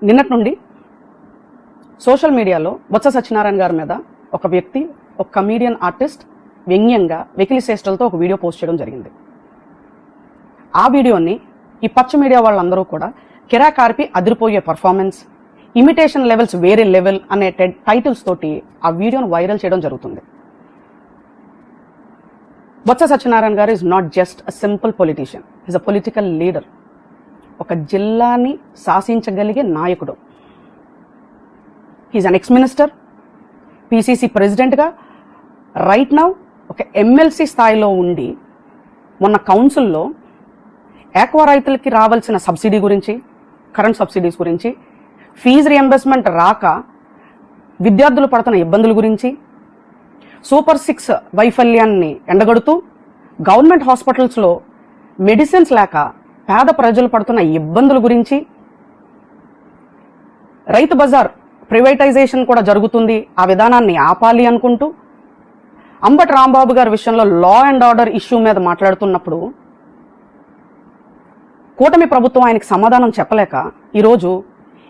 నిన్నటి నుండి సోషల్ మీడియాలో బొత్స సత్యనారాయణ గారి మీద ఒక వ్యక్తి, ఒక కమీడియన్ ఆర్టిస్ట్ వ్యంగ్యంగా వెకిలి చేష్టలతో ఒక వీడియో పోస్ట్ చేయడం జరిగింది. ఆ వీడియోని ఈ పచ్చ మీడియా వాళ్ళందరూ కూడా కిరాకార్పి అదిరిపోయే పర్ఫార్మెన్స్, ఇమిటేషన్ లెవెల్స్ వేరే లెవెల్ అనే టైటిల్స్ తోటి ఆ వీడియోను వైరల్ చేయడం జరుగుతుంది. బొత్స సత్యనారాయణ గారు is not just a simple politician, is a political leader. ఒక జిల్లాని శాసించగలిగే నాయకుడు. He's an ex minister, PCC ప్రెసిడెంట్గా రైట్ నౌ ఒక ఎమ్మెల్సీ స్థాయిలో ఉండి మొన్న కౌన్సిల్లో ఆక్వా రైతులకి రావాల్సిన సబ్సిడీ గురించి, కరెంట్ సబ్సిడీస్ గురించి, ఫీజు రియంబర్స్మెంట్ రాక విద్యార్థులు పడుతున్న ఇబ్బందుల గురించి, సూపర్ 6 వైఫల్యాన్ని ఎండగడుతూ గవర్నమెంట్ హాస్పిటల్స్లో మెడిసిన్స్ లేక పేద ప్రజలు పడుతున్న ఇబ్బందుల గురించి, రైతు బజార్ ప్రైవేటైజేషన్ కూడా జరుగుతుంది, ఆ విధానాన్ని ఆపాలి అనుకుంటూ అంబటి రాంబాబు గారి విషయంలో లా అండ్ ఆర్డర్ ఇష్యూ మీద మాట్లాడుతున్నప్పుడు కూటమి ప్రభుత్వం ఆయనకి సమాధానం చెప్పలేక ఈరోజు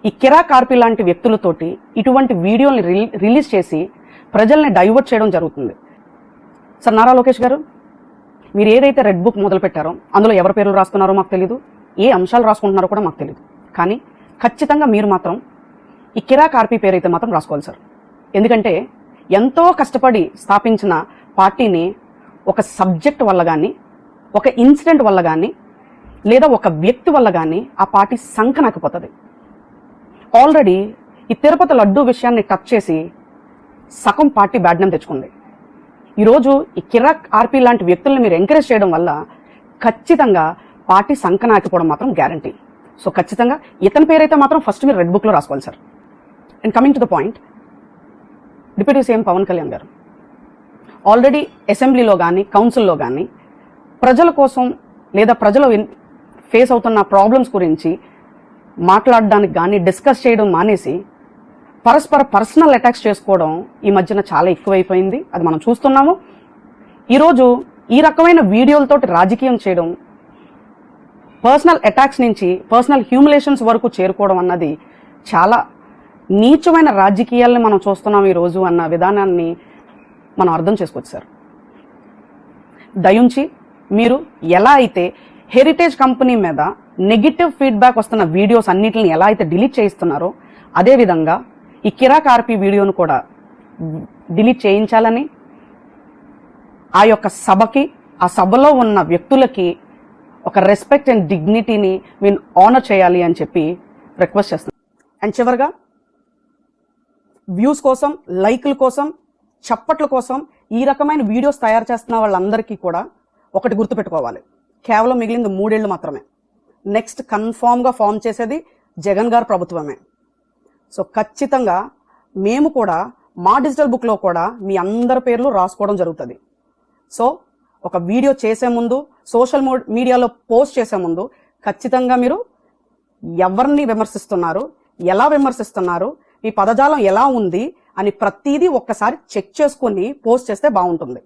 ఈ కిరాకార్పి లాంటి వ్యక్తులతోటి ఇటువంటి వీడియోని రిలీజ్ చేసి ప్రజల్ని డైవర్ట్ చేయడం జరుగుతుంది. సార్ నారా లోకేష్ గారు, మీరు ఏదైతే రెడ్ బుక్ మొదలు పెట్టారో అందులో ఎవరి పేర్లు రాస్తున్నారో మాకు తెలీదు, ఏ అంశాలు రాసుకుంటున్నారో కూడా మాకు తెలీదు. కానీ ఖచ్చితంగా మీరు మాత్రం ఈ కిరాకార్పి పేరైతే మాత్రం రాసుకోవాలి సార్. ఎందుకంటే ఎంతో కష్టపడి స్థాపించిన పార్టీని ఒక సబ్జెక్ట్ వల్ల కానీ, ఒక ఇన్సిడెంట్ వల్ల కానీ, లేదా ఒక వ్యక్తి వల్ల కానీ ఆ పార్టీ సంకనాకపోతుంది. ఆల్రెడీ ఈ తిరుపతి లడ్డూ విషయాన్ని టచ్ చేసి సగం పార్టీ బ్యాడ్ నేమ్ తెచ్చుకుంది. ఈరోజు ఈ కిరాక్ ఆర్పీ లాంటి వ్యక్తుల్ని మీరు ఎంకరేజ్ చేయడం వల్ల ఖచ్చితంగా పార్టీ సంకనాకపోవడం మాత్రం గ్యారంటీ. సో ఖచ్చితంగా ఇతని పేరైతే మాత్రం ఫస్ట్ మీరు రెడ్ బుక్లో రాసుకోవాలి sir. And coming to the point, deputy CM Pawan Kalyan గారు ఆల్రెడీ అసెంబ్లీలో కానీ కౌన్సిల్లో కానీ ప్రజల కోసం లేదా ప్రజలు ఫేస్ అవుతున్న ప్రాబ్లమ్స్ గురించి మాట్లాడడానికి కానీ డిస్కస్ చేయడం మానేసి పర్సనల్ అటాక్స్ చేసుకోవడం ఈ మధ్యన చాలా ఎక్కువైపోయింది. అది మనం చూస్తున్నాము. ఈరోజు ఈ రకమైన వీడియోలతోటి రాజకీయం చేయడం, పర్సనల్ అటాక్స్ నుంచి పర్సనల్ హ్యూమిలేషన్స్ వరకు చేరుకోవడం అన్నది చాలా నీచమైన రాజకీయాల్ని మనం చూస్తున్నాం ఈరోజు అన్న విధానాన్ని మనం అర్థం చేసుకోవచ్చు సార్. దయుంచి మీరు ఎలా అయితే హెరిటేజ్ కంపెనీ మీద నెగిటివ్ ఫీడ్బ్యాక్ వస్తున్న వీడియోస్ అన్నిటిని ఎలా అయితే డిలీట్ చేయిస్తున్నారో అదేవిధంగా ఈ కిరాకార్పి వీడియోను కూడా డిలీట్ చేయించాలని, ఆ యొక్క సభకి, ఆ సభలో ఉన్న వ్యక్తులకి ఒక రెస్పెక్ట్ అండ్ డిగ్నిటీని మీరు ఆనర్ చేయాలి అని చెప్పి రిక్వెస్ట్ చేస్తున్నాను. అండ్ చివరిగా వ్యూస్ కోసం, లైక్ల కోసం, చప్పట్ల కోసం ఈ రకమైన వీడియోస్ తయారు చేస్తున్న వాళ్ళందరికీ కూడా ఒకటి గుర్తుపెట్టుకోవాలి, కేవలం మిగిలింది 3 ఏళ్లు మాత్రమే. నెక్స్ట్ కన్ఫామ్గా ఫామ్ చేసేది జగన్ గారు ప్రభుత్వమే. సో ఖచ్చితంగా మేము కూడా మా డిజిటల్ బుక్లో కూడా మీ అందరి పేర్లు రాసుకోవడం జరుగుతుంది. సో ఒక వీడియో చేసే ముందు, సోషల్ మీడియాలో పోస్ట్ చేసే ముందు ఖచ్చితంగా మీరు ఎవరిని విమర్శిస్తున్నారు, ఎలా విమర్శిస్తున్నారు, మీ పదజాలం ఎలా ఉంది అని ప్రతిదీ ఒక్కసారి చెక్ చేసుకొని పోస్ట్ చేస్తే బాగుంటుంది.